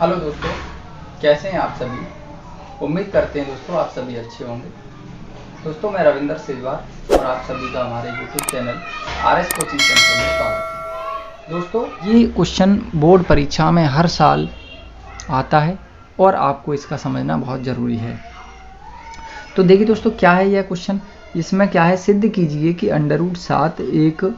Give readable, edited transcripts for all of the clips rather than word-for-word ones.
Hello दोस्तों, कैसे हैं आप सभी। उम्मीद करते हैं दोस्तों आप सभी अच्छे होंगे। दोस्तों मैं रविंदर सेजवार और आप सभी का हमारे YouTube channel RS coaching centre में स्वागत है। दोस्तों ये क्वेश्चन बोर्ड परीक्षा में हर साल आता है और आपको इसका समझना बहुत ज़रूरी है। तो देखिए दोस्तों, क्या है यह क्वेश्चन। इसमें क्या है, सिद्ध कीजिए कि √7 एक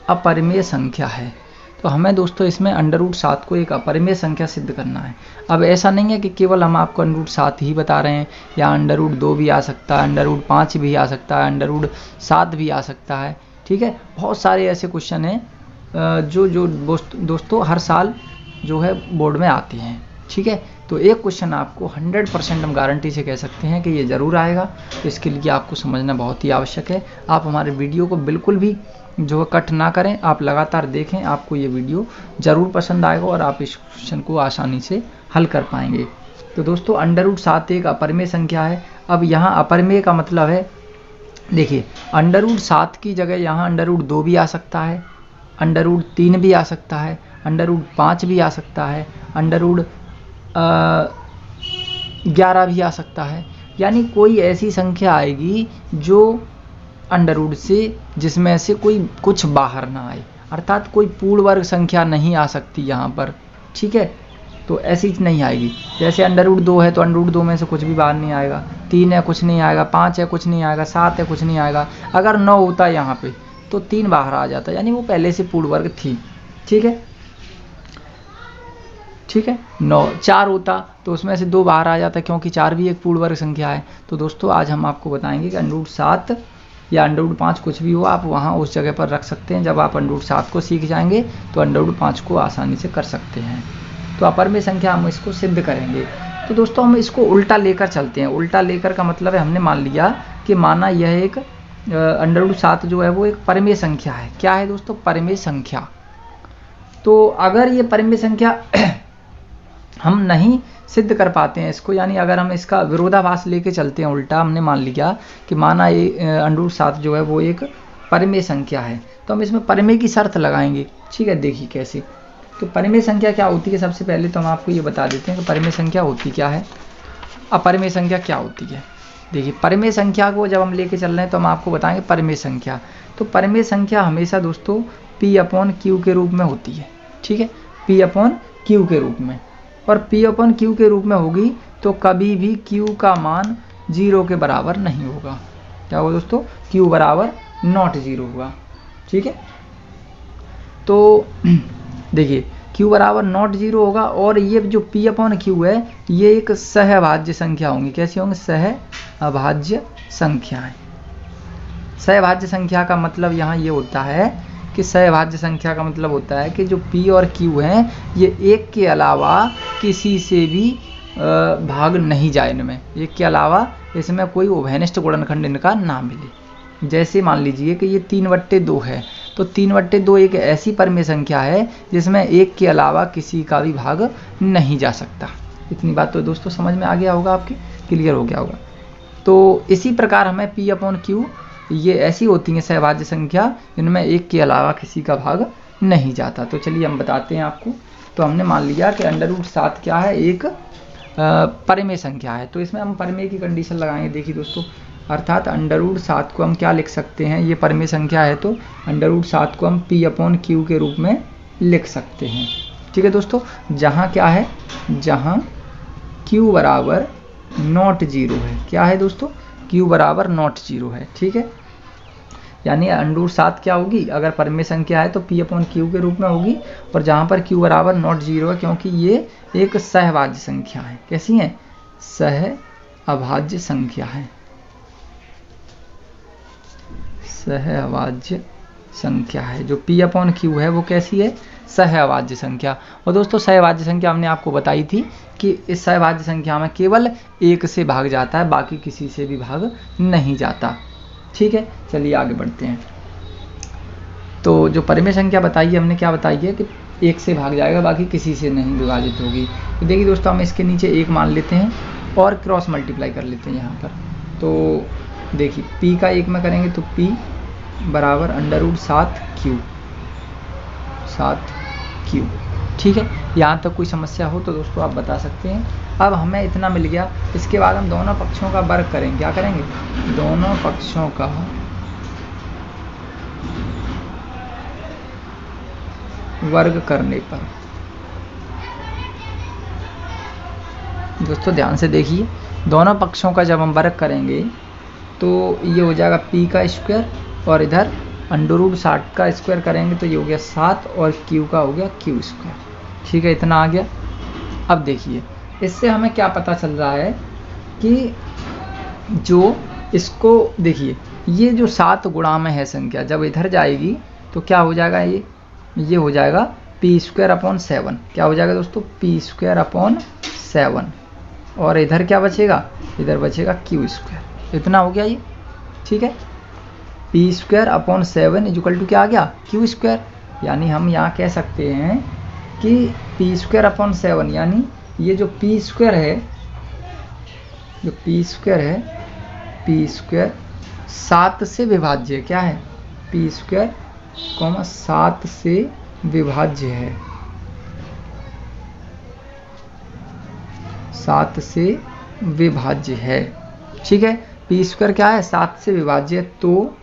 अपरिमेय संख्या है। तो हमें दोस्तों इसमें √7 को एक अपरिमेय संख्या सिद्ध करना है। अब ऐसा नहीं है कि केवल हम आपको √7 ही बता रहे हैं, या √2 भी आ सकता है, √5 भी आ सकता है, √7 भी आ सकता है। ठीक है, बहुत सारे ऐसे क्वेश्चन हैं जो दोस्तों हर साल जो है बोर्ड में आते हैं। ठीक है, तो एक क्वेश्चन आपको 100% हम गारंटी से कह सकते हैं कि ये ज़रूर आएगा। तो इसके लिए आपको समझना बहुत ही आवश्यक है। आप हमारे वीडियो को बिल्कुल भी जो कट ना करें, आप लगातार देखें, आपको ये वीडियो ज़रूर पसंद आएगा और आप इस क्वेश्चन को आसानी से हल कर पाएंगे। तो दोस्तों √7 एक अपरिमेय संख्या है। अब यहाँ अपरिमेय का मतलब है, देखिए √7 की जगह यहाँ √2 भी आ सकता है, √3 भी आ सकता है, √5 भी आ सकता है, √11 भी आ सकता है। यानी कोई ऐसी संख्या आएगी जो √ से जिसमें से कोई कुछ बाहर ना आए, अर्थात कोई पूर्ण वर्ग संख्या नहीं आ सकती यहाँ पर। ठीक है, तो ऐसी नहीं आएगी। जैसे √2 है तो √2 में से कुछ भी बाहर नहीं आएगा, 3 है कुछ नहीं आएगा, 5 है कुछ नहीं आएगा, 7 है कुछ नहीं आएगा। अगर 9 होता यहाँ पे तो 3 बाहर आ जाता, यानी वो पहले से पूर्ण वर्ग थी। ठीक है, 4 होता तो उसमें से 2 बाहर आ जाता, क्योंकि 4 भी एक पूर्ण वर्ग संख्या है। तो दोस्तों आज हम आपको बताएंगे कि √7 या √5 कुछ भी हो, आप वहाँ उस जगह पर रख सकते हैं। जब आप √7 को सीख जाएंगे तो √5 को आसानी से कर सकते हैं। तो अपरिमेय संख्या हम इसको सिद्ध करेंगे। तो दोस्तों हम इसको उल्टा लेकर चलते हैं। उल्टा लेकर का मतलब है, हमने मान लिया कि माना यह एक √7 जो है वो एक परिमेय संख्या है। क्या है दोस्तों, परिमेय संख्या। तो अगर ये परिमेय संख्या हम नहीं सिद्ध कर पाते हैं इसको, यानी अगर हम इसका विरोधाभास लेके चलते हैं उल्टा, हमने मान लिया कि माना ये √7 जो है वो एक परिमेय संख्या है, तो हम इसमें परिमेय की शर्त लगाएंगे। ठीक है, देखिए कैसे। तो परिमेय संख्या क्या होती है, सबसे पहले तो हम आपको ये बता देते हैं कि परिमेय संख्या होती क्या है, अपरिमेय संख्या क्या होती है। देखिए परिमेय संख्या को जब हम लेके चल रहे हैं तो हम आपको बताएंगे परिमेय संख्या। तो परिमेय संख्या हमेशा दोस्तों P/Q के रूप में होती है। ठीक है, P/Q के रूप में, और P/Q के रूप में होगी तो कभी भी Q का मान 0 के बराबर नहीं होगा। क्या होगा दोस्तों, Q बराबर ≠ 0 होगा। ठीक है, तो देखिए Q बराबर ≠ 0 होगा, और ये जो P/Q है ये एक सहभाज्य संख्या होंगी। कैसी होंगी, सहअभाज्य संख्याएं। सहभाज्य संख्या का मतलब यहाँ ये होता है कि सहभाज्य संख्या का मतलब होता है कि जो P और Q हैं ये एक के अलावा किसी से भी भाग नहीं जाए इनमें, एक के अलावा इसमें कोई उभयनिष्ठ गुणनखंड इनका ना मिले। जैसे मान लीजिए कि ये 3/2 है, तो 3/2 एक ऐसी परिमेय संख्या है जिसमें एक के अलावा किसी का भी भाग नहीं जा सकता। इतनी बात तो दोस्तों समझ में आ गया होगा, आपके क्लियर हो गया होगा। तो इसी प्रकार हमें P/Q ये ऐसी होती हैं सहभाज्य संख्या जिनमें एक के अलावा किसी का भाग नहीं जाता। तो चलिए हम बताते हैं आपको। तो हमने मान लिया कि √7 क्या है, एक परिमेय संख्या है। तो इसमें हम परिमेय की कंडीशन लगाएंगे। देखिए दोस्तों, अर्थात √7 को हम क्या लिख सकते हैं, ये परिमेय संख्या है तो √7 को हम P/Q के रूप में लिख सकते हैं। ठीक है दोस्तों, जहाँ क्या है, जहाँ Q बराबर ≠ 0 है। क्या है दोस्तों, Q बराबर ≠ 0 है। ठीक है, यानी √7 क्या होगी, अगर परिमेय संख्या है तो P/Q के रूप में होगी, और जहाँ पर Q बराबर ≠ 0 है, क्योंकि ये एक सहभाज्य संख्या है। कैसी है, सहअभाज्य संख्या है, सहअभाज्य संख्या है। जो P/Q है वो कैसी है, सहअभाज्य संख्या। और दोस्तों सहअभाज्य संख्या हमने आपको बताई थी कि इस सहअभाज्य संख्या में केवल एक से भाग जाता है, बाकी किसी से भी भाग नहीं जाता। ठीक है, चलिए आगे बढ़ते हैं। तो जो परिमेय संख्या बताई है हमने, क्या बताई है कि एक से भाग जाएगा, बाकी किसी से नहीं विभाजित होगी। तो देखिए दोस्तों, हम इसके नीचे 1 मान लेते हैं और क्रॉस मल्टीप्लाई कर लेते हैं यहाँ पर। तो देखिए P का 1 में करेंगे तो P बराबर √7Q, 7Q। ठीक है, यहाँ तक कोई समस्या हो तो दोस्तों आप बता सकते हैं। अब हमें इतना मिल गया, इसके बाद हम दोनों पक्षों का वर्ग करेंगे। क्या करेंगे? दोनों पक्षों का वर्ग करने पर दोस्तों ध्यान से देखिए, दोनों पक्षों का जब हम वर्ग करेंगे तो ये हो जाएगा p का स्क्वायर, और इधर √60 का स्क्वायर करेंगे तो ये हो गया 7, और q का हो गया q स्क्वायर। ठीक है, इतना आ गया। अब देखिए, इससे हमें क्या पता चल रहा है कि जो इसको देखिए, ये जो 7 गुणा में है संख्या, जब इधर जाएगी तो क्या हो जाएगा? ये हो जाएगा p²/7। क्या हो जाएगा दोस्तों? p²/7। और इधर क्या बचेगा? इधर बचेगा q स्क्वायर। इतना हो गया ये। ठीक है, p²/7 इक्वल टू क्या आ गया? q square. यानी हम यहाँ कह सकते हैं कि p²/7 यानी ये जो p स्क्वायर है, जो p स्क्वायर है, p स्क्वायर 7 से विभाज्य क्या है? p स्क्वायर 7 से विभाज्य है, 7 से विभाज्य है। ठीक है, p स्क्वायर क्या है? 7 से विभाज्य, तो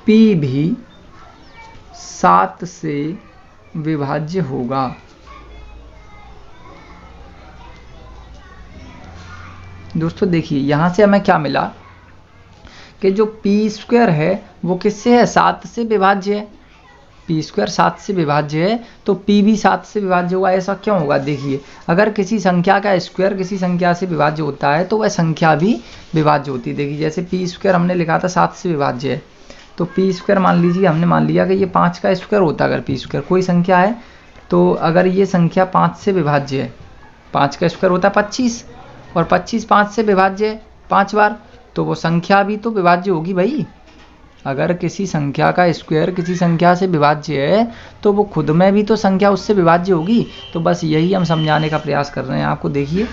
p भी 7 से विभाज्य होगा। दोस्तों देखिए, यहाँ से हमें क्या मिला कि जो p स्क्वायर है वो किससे है? 7 से विभाज्य है। p स्क्वायर 7 से विभाज्य है तो p भी 7 से विभाज्य होगा। ऐसा क्यों होगा? देखिए, अगर किसी संख्या का स्क्वायर किसी संख्या से विभाज्य होता है तो वह संख्या भी विभाज्य होती है। देखिए, जैसे p स्क्वायर हमने लिखा था 7 से विभाज्य है, तो p स्क्वायर मान लीजिए हमने मान लिया कि ये 5 का स्क्वायर होता है। अगर p स्क्वायर कोई संख्या है तो अगर ये संख्या 5 से विभाज्य है, 5 का स्क्वायर होता है 25, और 25 5 से विभाज्य है 5 बार, तो वो संख्या भी तो विभाज्य होगी भाई। अगर किसी संख्या का स्क्वायर किसी संख्या से विभाज्य है तो वो खुद में भी तो संख्या उससे विभाज्य होगी। तो बस यही हम समझाने का प्रयास कर रहे हैं आपको। देखिए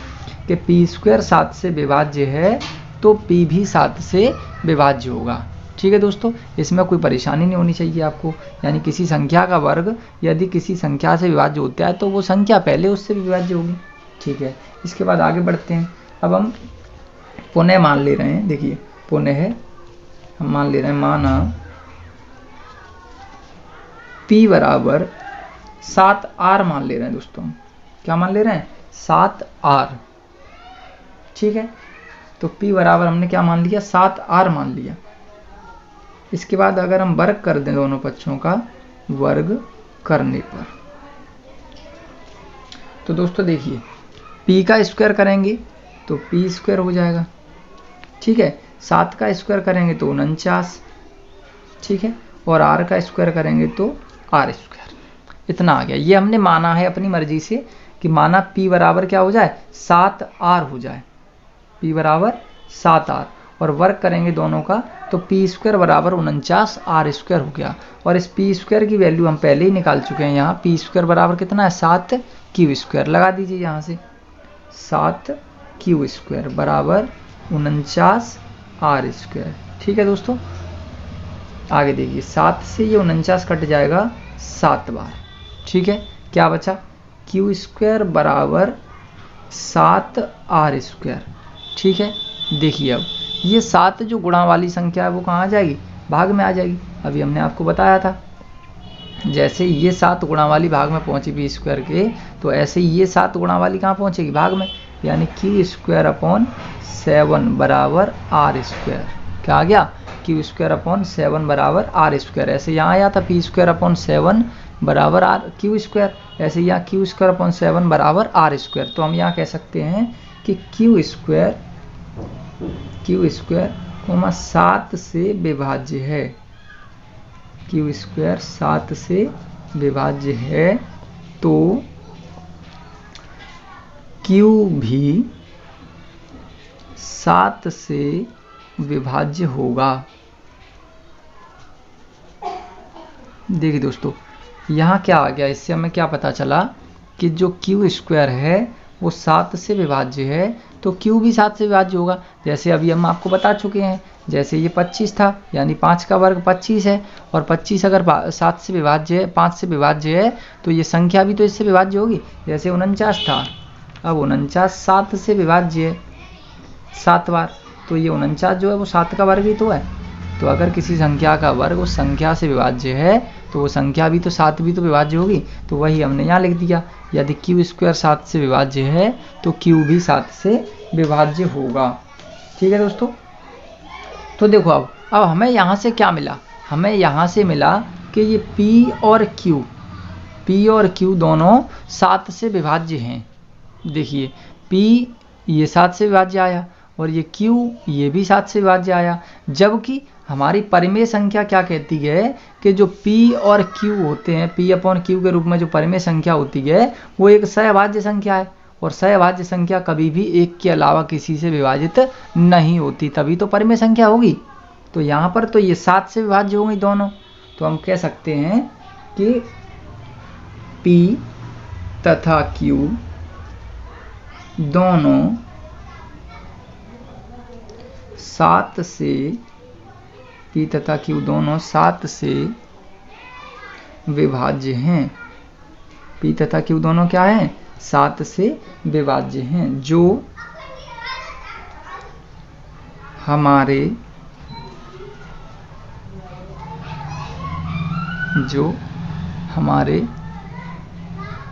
कि p स्क्वायर 7 से विभाज्य है तो p भी 7 से विभाज्य होगा। ठीक है दोस्तों, इसमें कोई परेशानी नहीं होनी चाहिए आपको। यानी किसी संख्या का वर्ग यदि किसी संख्या से विभाज्य होता है तो वो संख्या पहले उससे विभाज्य होगी। ठीक है, इसके बाद आगे बढ़ते हैं। अब हम पुनः मान ले रहे हैं। देखिए, पुनः हम मान ले रहे हैं, माना p बराबर 7r मान ले रहे हैं दोस्तों। क्या मान ले रहे हैं? 7r। ठीक है, तो p बराबर हमने क्या मान लिया? 7r मान लिया। इसके बाद अगर हम वर्ग कर दें दोनों पक्षों का वर्ग करने पर, तो दोस्तों देखिए, p का स्क्वायर करेंगे तो p स्क्वायर हो जाएगा। ठीक है, 7 का स्क्वायर करेंगे तो 49। ठीक है, और r का स्क्वायर करेंगे तो r स्क्वायर। इतना आ गया। ये हमने माना है अपनी मर्जी से कि माना p बराबर क्या हो जाए? 7r हो जाए, p बराबर 7r, और वर्ग करेंगे दोनों का तो p स्क्वायर बराबर 49 r स्क्वायर हो गया। और इस p स्क्वायर की वैल्यू हम पहले ही निकाल चुके हैं। यहाँ p स्क्वायर बराबर कितना है? 7q square. लगा दीजिए यहाँ से, 7q स्क्वायर बराबर 49 r स्क्वायर। ठीक है दोस्तों, आगे देखिए, 7 से ये 49 कट जाएगा 7 बार। ठीक है, क्या बचा? q स्क्वायर बराबर 7r स्क्वायर। ठीक है, देखिए अब ये 7 जो गुणा वाली संख्या है वो कहाँ आ जाएगी? भाग में आ जाएगी। अभी हमने आपको बताया था, जैसे ये 7 गुणा वाली भाग में पहुंची p स्क्वायर के, तो ऐसे ही ये 7 गुणा वाली कहाँ पहुंचेगी? भाग में। यानी q स्क्वायर अपॉन 7 बराबर r स्क्वायर। क्या आ गया? q स्क्वायर अपॉन 7 बराबर r स्क्वायर। ऐसे यहाँ आया था p स्क्वायर अपॉन 7 बराबर q स्क्वायर, ऐसे यहाँ q स्क्वायर अपॉन 7 बराबर r स्क्वायर। तो हम यहाँ कह सकते हैं कि q स्क्वायर 7 से विभाज्य है। q स्क्वायर 7 से विभाज्य है तो q भी 7 से विभाज्य होगा। देखिए दोस्तों, यहाँ क्या आ गया? इससे हमें क्या पता चला कि जो q स्क्वायर है वो 7 से विभाज्य है तो q भी 7 से विभाज्य होगा। जैसे अभी हम आपको बता चुके हैं, जैसे ये 25 था, यानी 5 का वर्ग 25 है, और 25 अगर 7 से विभाज्य है, 5 से विभाज्य है, तो ये संख्या भी तो इससे विभाज्य होगी। जैसे 49 था, अब 49 7 से विभाज्य है 7 बार, तो ये 49 जो है वो 7 का वर्ग ही तो है। तो अगर किसी संख्या का वर्ग उस संख्या से विभाज्य है तो वो संख्या भी तो 7 भी तो विभाज्य होगी। तो वही हमने यहाँ लिख दिया, यदि क्यू स्क्वायर 7 से विभाज्य है तो क्यू भी 7 से विभाज्य होगा। ठीक है दोस्तों, तो देखो अब हमें यहाँ से क्या मिला, हमें यहाँ से मिला कि ये P और Q दोनों 7 से विभाज्य हैं। देखिए P ये 7 से विभाज्य आया और ये Q ये भी 7 से विभाज्य आया, जबकि हमारी परिमेय संख्या क्या कहती है कि जो P और Q होते हैं, P/Q के रूप में जो परिमेय संख्या होती है वो एक सहभाज्य संख्या है, और सहभाज्य संख्या कभी भी एक के अलावा किसी से विभाजित नहीं होती, तभी तो परिमेय संख्या होगी। तो यहाँ पर तो ये 7 से विभाज्य होंगी दोनों, तो हम कह सकते हैं कि P तथा Q दोनों 7 से, P तथा Q दोनों 7 से विभाज्य हैं। P तथा Q दोनों क्या हैं? 7 से विभाज्य हैं, जो हमारे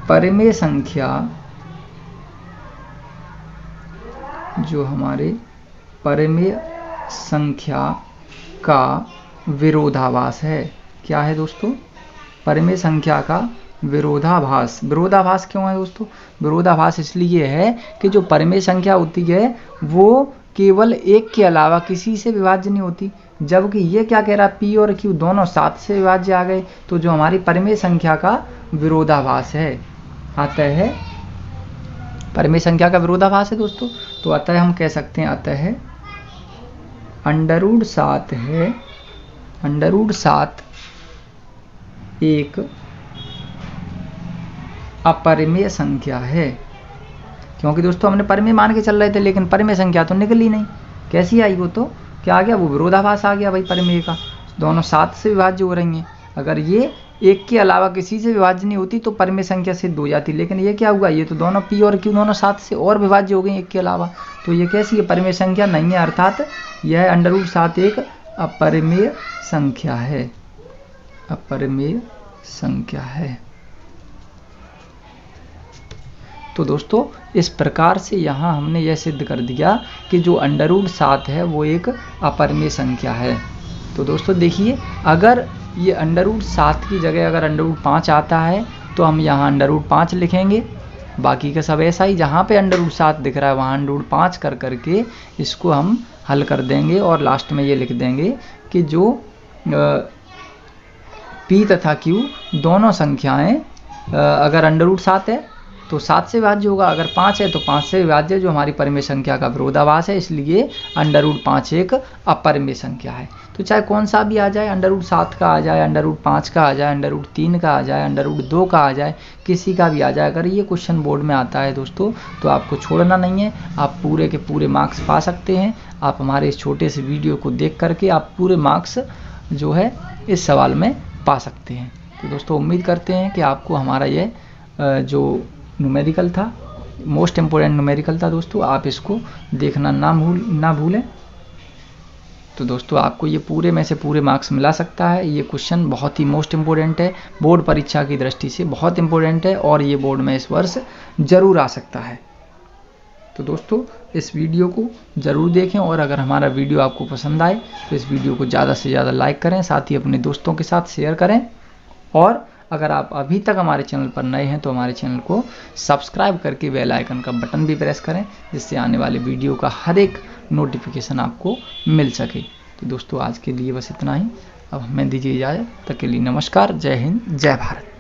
परिमेय संख्या का विरोधाभास है। क्या है दोस्तों? परिमेय संख्या का विरोधाभास। विरोधाभास क्यों है दोस्तों? विरोधाभास इसलिए है कि जो परिमेय संख्या होती है वो केवल एक के अलावा किसी से विभाज्य नहीं होती, जबकि ये क्या कह रहा है, P और Q दोनों 7 से विभाज्य आ गए, तो जो हमारी परिमेय संख्या का विरोधाभास है, अतः परिमेय संख्या का विरोधाभास है दोस्तों। तो अतः हम कह सकते हैं, अतः √7 है, √7 एक अपरिमेय संख्या है, क्योंकि दोस्तों हमने परिमेय मान के चल रहे थे, लेकिन परिमेय संख्या तो निकली नहीं। कैसी आई वो? तो क्या आ गया, वो विरोधाभास आ गया भाई परिमेय का। दोनों 7 से विभाज्य हो रही हैं, अगर ये एक के अलावा किसी से विभाज्य नहीं होती तो परिमेय संख्या सिद्ध हो जाती, लेकिन ये क्या हुआ, ये तो दोनों P और Q दोनों 7 से और विभाज्य हो गई एक के अलावा, तो ये कैसी है, परिमेय संख्या नहीं है, अर्थात यह √7 एक अपरिमेय संख्या है, अपरिमेय संख्या है। तो दोस्तों इस प्रकार से यहाँ हमने यह सिद्ध कर दिया कि जो √7 है वो एक अपरिमेय संख्या है। तो दोस्तों देखिए, अगर ये √7 की जगह अगर √5 आता है तो हम यहाँ √5 लिखेंगे, बाकी का सब ऐसा ही, जहाँ पे √7 दिख रहा है वहाँ √5 कर करके इसको हम हल कर देंगे, और लास्ट में ये लिख देंगे कि जो P तथा Q दोनों संख्याएं अगर √7 है तो 7 से विभाज्य होगा, अगर 5 है तो 5 से विभाज्य, जो हमारी परिमेय संख्या का विरोधाभास है, इसलिए √5 एक अपरिमेय संख्या है। तो चाहे कौन सा भी आ जाए, √7 का आ जाए, √5 का आ जाए, √3 का आ जाए, √2 का आ जाए, किसी का भी आ जाए, अगर ये क्वेश्चन बोर्ड में आता है दोस्तों तो आपको छोड़ना नहीं है, आप पूरे के पूरे मार्क्स पा सकते हैं। आप हमारे इस छोटे से वीडियो को देख करके आप पूरे मार्क्स जो है इस सवाल में पा सकते हैं। तो दोस्तों उम्मीद करते हैं कि आपको हमारा ये जो न्यूमेरिकल था, मोस्ट इम्पोर्टेंट न्यूमेरिकल था दोस्तों, आप इसको देखना ना भूलें। तो दोस्तों आपको ये पूरे में से पूरे मार्क्स मिला सकता है। ये क्वेश्चन बहुत ही मोस्ट इम्पोर्टेंट है, बोर्ड परीक्षा की दृष्टि से बहुत इम्पोर्टेंट है, और ये बोर्ड में इस वर्ष ज़रूर आ सकता है। तो दोस्तों इस वीडियो को ज़रूर देखें, और अगर हमारा वीडियो आपको पसंद आए तो इस वीडियो को ज़्यादा से ज़्यादा लाइक करें, साथ ही अपने दोस्तों के साथ शेयर करें, और अगर आप अभी तक हमारे चैनल पर नए हैं तो हमारे चैनल को सब्सक्राइब करके बेल आइकन का बटन भी प्रेस करें, जिससे आने वाले वीडियो का हर एक नोटिफिकेशन आपको मिल सके। तो दोस्तों आज के लिए बस इतना ही, अब हमें दीजिए इजाज़त, तब के लिए नमस्कार, जय हिंद, जय भारत।